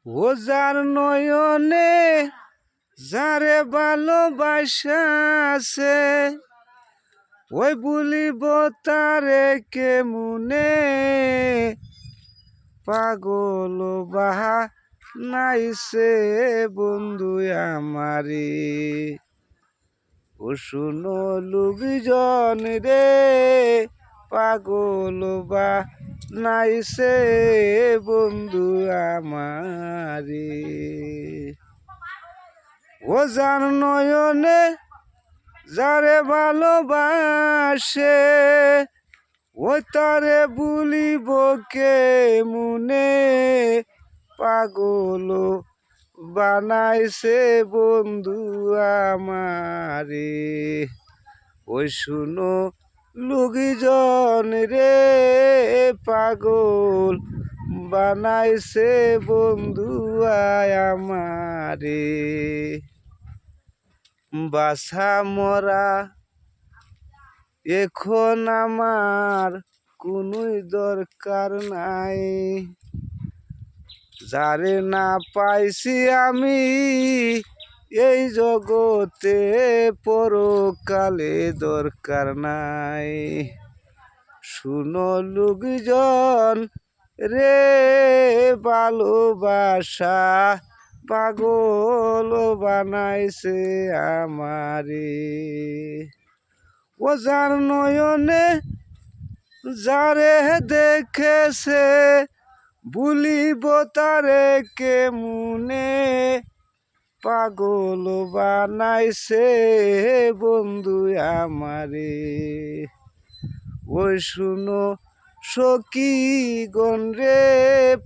ও যার নয়নে যারে ভালোবাসা আছে ওই বলিব তারে কেমনে পাগল বাহা নাইছে বন্ধু আমারে ও শুনো লোকজন রে পাগল বা নাইছে বন্ধু আমারে ও যার নয়নে যারে ভালোবাসে ওই তারে বলিব কে মুনে পাগল বানাইছে বন্ধু আমারে ওই শুনো লোকজন রে পাগল বানাইছে বন্ধু আমারে বাছা মরা এখন আমার কোনোই দরকার নাই যারে না পাইছি আমি এই জগতে পরকালে দরকার নাই শুনো লোকজন রে ভালোবাসা পাগল বানাইছে আমারে ও যার নয়নে যারে দেখেছে ভুলিব তারে কেমনে পাগল বানাইছে বন্ধু আমারে ওই শুনো সখী গণ রে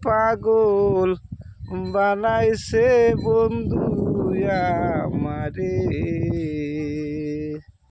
পাগল বানাইছে বন্ধু আমারে।